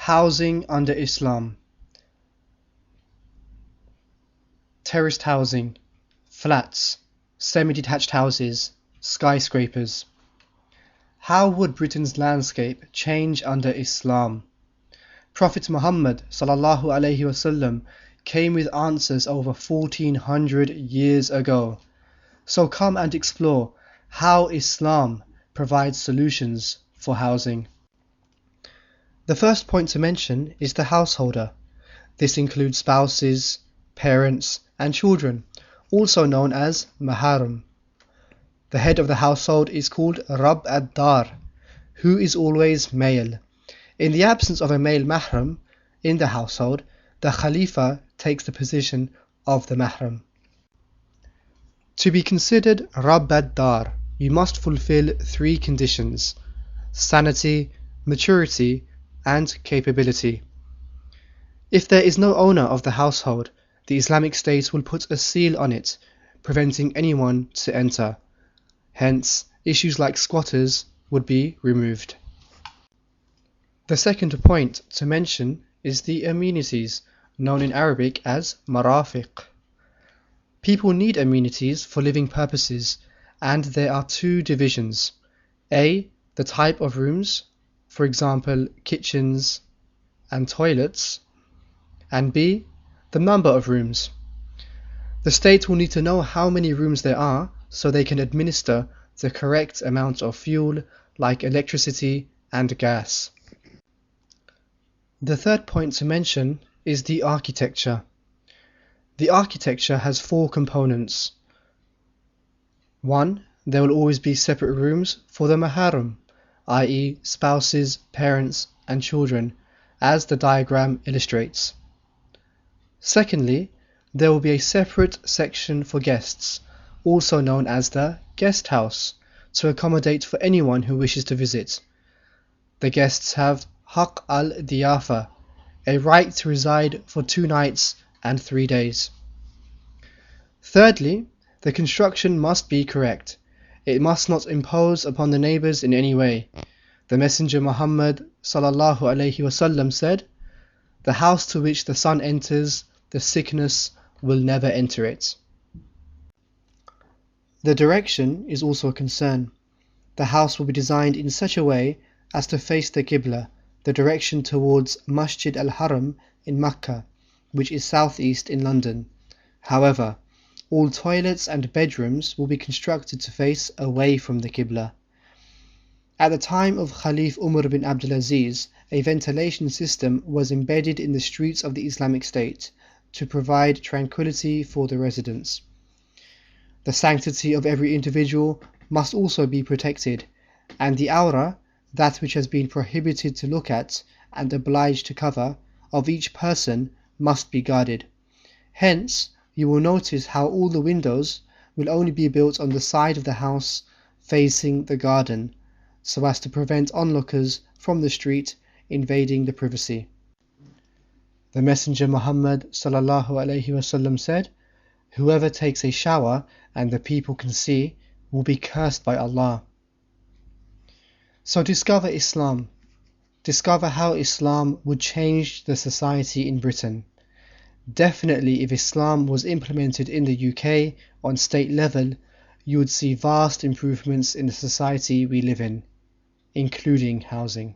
Housing under Islam. Terraced housing, flats, semi-detached houses, skyscrapers. How would Britain's landscape change under Islam? Prophet Muhammad ﷺ came with answers over 1400 years ago. So come and explore how Islam provides solutions for housing. The first point to mention is the householder. This includes spouses, parents, and children, also known as maharim. The head of the household is called Rabb ad-Dar, who is always male. In the absence of a male mahram in the household, the Khalifa takes the position of the mahram. To be considered Rabb ad-Dar, you must fulfill three conditions: sanity, maturity, and capability. If there is no owner of the household, the Islamic State will put a seal on it, preventing anyone to enter. Hence, issues like squatters would be removed. The second point to mention is the amenities, known in Arabic as marafiq. People need amenities for living purposes, and there are two divisions. A. The type of rooms, for example kitchens and toilets, and B. The number of rooms. The state will need to know how many rooms there are so they can administer the correct amount of fuel like electricity and gas. The third point to mention is the architecture. The architecture has four components. 1. There will always be separate rooms for the maharim, i.e. spouses, parents and children, as the diagram illustrates. Secondly, there will be a separate section for guests, also known as the guest house, to accommodate for anyone who wishes to visit. The guests have haq al-diyafa, a right to reside for 2 nights and 3 days. Thirdly, the construction must be correct. It must not impose upon the neighbours in any way. The Messenger Muhammad ﷺ said, "The house to which the sun enters, the sickness will never enter it." The direction is also a concern. The house will be designed in such a way as to face the Qibla, the direction towards Masjid al-Haram in Makkah, which is southeast in London. However, all toilets and bedrooms will be constructed to face away from the Qibla. At the time of Khalif Umar bin Abdulaziz, a ventilation system was embedded in the streets of the Islamic State to provide tranquility for the residents. The sanctity of every individual must also be protected, and the awra, that which has been prohibited to look at and obliged to cover, of each person must be guarded. Hence, you will notice how all the windows will only be built on the side of the house facing the garden, so as to prevent onlookers from the street invading the privacy. The Messenger Muhammad ﷺ said, "Whoever takes a shower and the people can see will be cursed by Allah." So discover Islam. Discover how Islam would change the society in Britain. Definitely, if Islam was implemented in the UK on state level, you would see vast improvements in the society we live in, including housing.